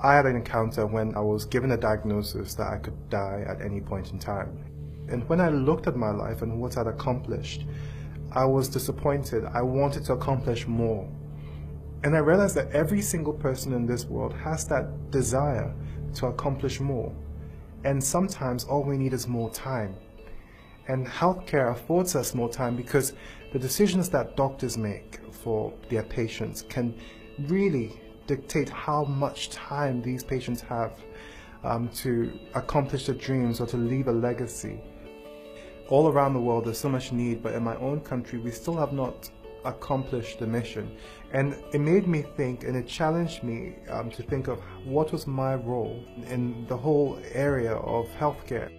I had an encounter when I was given a diagnosis that I could die at any point in time. And when I looked at my life and what I'd accomplished, I was disappointed. I wanted to accomplish more. And I realized that every single person in this world has that desire to accomplish more. And sometimes all we need is more time. And healthcare affords us more time because the decisions that doctors make for their patients can really dictate how much time these patients have to accomplish their dreams or to leave a legacy. All around the world there's so much need, but in my own country we still have not accomplished the mission. And it made me think, and it challenged me to think of what was my role in the whole area of healthcare.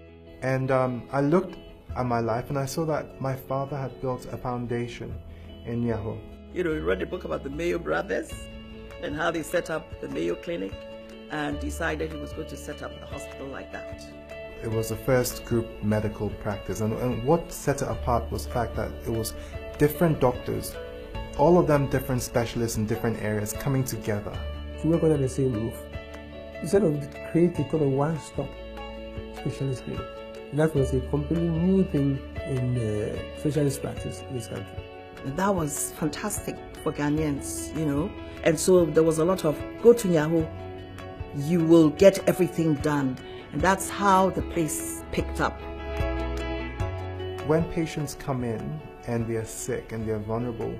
And I looked at my life and I saw that my father had built a foundation in Nyaho. You know, we read a book about the Mayo brothers and how they set up the Mayo Clinic and decided he was going to set up a hospital like that. It was the first group medical practice, and what set it apart was the fact that it was different doctors, all of them different specialists in different areas coming together. To work under the same roof, instead of creating kind of one-stop specialist clinic. That was a completely new thing in specialist practice in this country. That was fantastic for Ghanaians, you know. And so there was a lot of, go to Nyaho, you will get everything done. And that's how the place picked up. When patients come in and they're sick and they're vulnerable,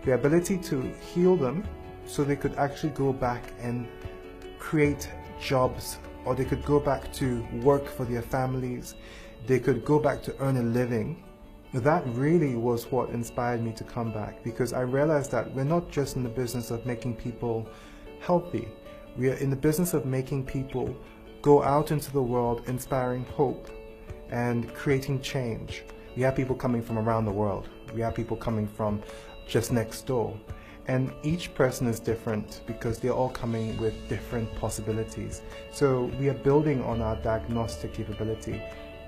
the ability to heal them so they could actually go back and create jobs, or they could go back to work for their families, they could go back to earn a living. That really was what inspired me to come back, because I realized that we're not just in the business of making people healthy, we are in the business of making people go out into the world inspiring hope and creating change. We have people coming from around the world. We have people coming from just next door. And each person is different because they're all coming with different possibilities. So we are building on our diagnostic capability.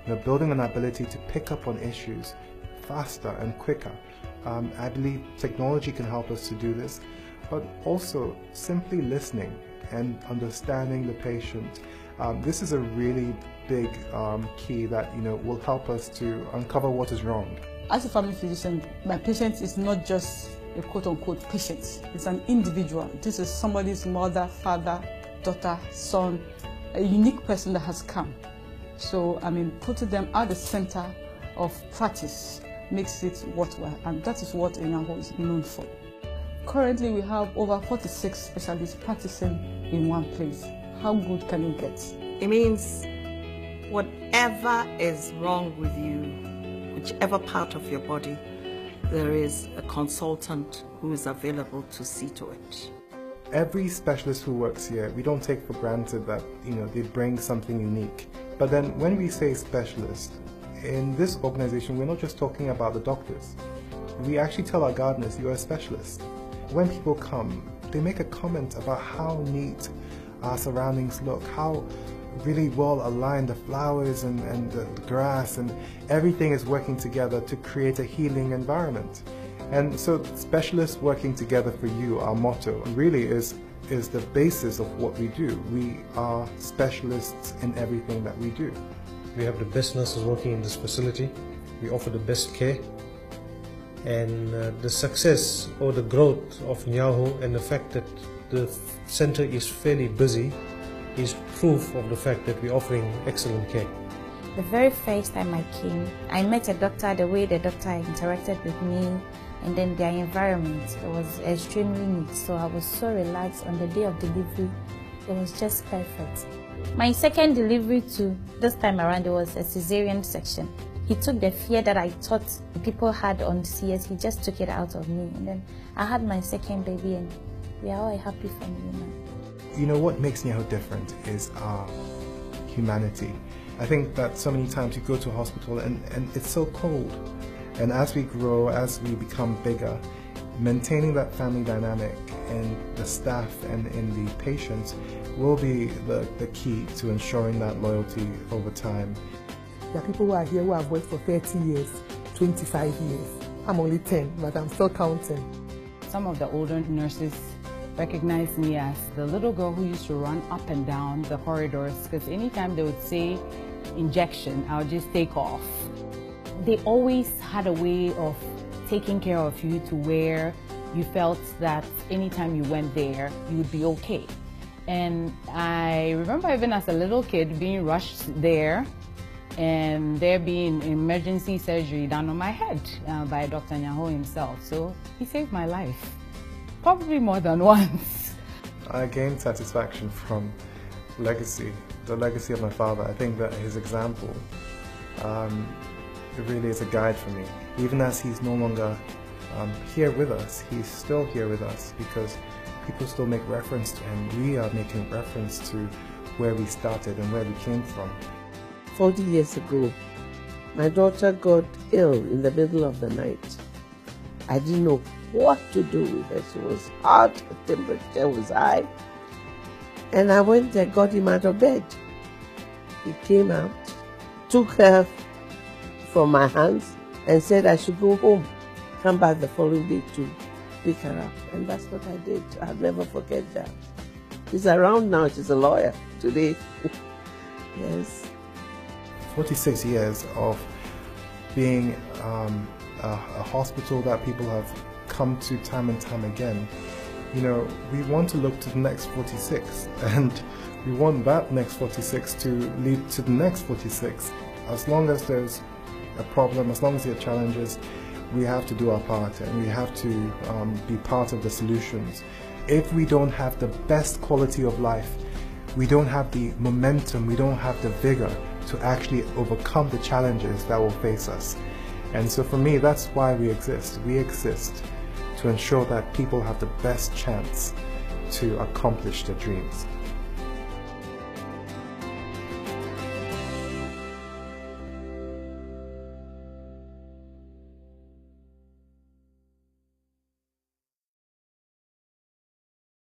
We're building on our ability to pick up on issues faster and quicker. I believe technology can help us to do this, but also simply listening and understanding the patient. This is a really big key that will help us to uncover what is wrong. As a family physician, my patient is not just a quote-unquote patient. It's an individual. This is somebody's mother, father, daughter, son, a unique person that has come. So putting them at the center of practice makes it worthwhile, and that is what Nyaho is known for. Currently, we have over 46 specialists practicing in one place. How good can it get? It means whatever is wrong with you, whichever part of your body, there is a consultant who is available to see to it. Every specialist who works here, we don't take for granted that they bring something unique. But then when we say specialist, in this organization, we're not just talking about the doctors. We actually tell our gardeners, you're a specialist. When people come, they make a comment about how neat our surroundings look, how really well aligned the flowers and the grass and everything is working together to create a healing environment. And so specialists working together for you, our motto, really is the basis of what we do. We are specialists in everything that we do. We have the best nurses working in this facility. We offer the best care. And the success or the growth of Nyaho and the fact that the center is fairly busy is proof of the fact that we're offering excellent care. The very first time I came, I met a doctor, the way the doctor interacted with me, and then their environment, it was extremely neat. So I was so relaxed on the day of delivery. It was just perfect. My second delivery too, this time around, it was a cesarean section. He took the fear that I thought people had on CS, he just took it out of me. And then I had my second baby and we are all a happy family now. What makes Nyaho different is our humanity. I think that so many times you go to a hospital and it's so cold. And as we grow, as we become bigger, maintaining that family dynamic in the staff and in the patients will be the key to ensuring that loyalty over time. There are people who are here who have worked for 30 years, 25 years. I'm only 10, but I'm still counting. Some of the older nurses recognized me as the little girl who used to run up and down the corridors, because anytime they would say injection, I would just take off. They always had a way of taking care of you to where you felt that anytime you went there, you would be okay. And I remember even as a little kid being rushed there, and there being emergency surgery done on my head by Dr. Nyaho himself. So he saved my life, probably more than once. I gained satisfaction from legacy, the legacy of my father. I think that his example it really is a guide for me. Even as he's no longer here with us, he's still here with us because people still make reference to him. We are making reference to where we started and where we came from. 40 years ago, my daughter got ill in the middle of the night. I didn't know what to do with her. She was hot, her temperature was high. And I went and got him out of bed. He came out, took her from my hands and said I should go home, come back the following day to pick her up. And that's what I did. I'll never forget that. She's around now, she's a lawyer today. Yes. 46 years of being a hospital that people have come to time and time again. You know, we want to look to the next 46, and we want that next 46 to lead to the next 46. As long as there's a problem, as long as there are challenges, we have to do our part, and we have to be part of the solutions. If we don't have the best quality of life, we don't have the momentum, we don't have the vigor to actually overcome the challenges that will face us. And so for me, that's why we exist. We exist to ensure that people have the best chance to accomplish their dreams.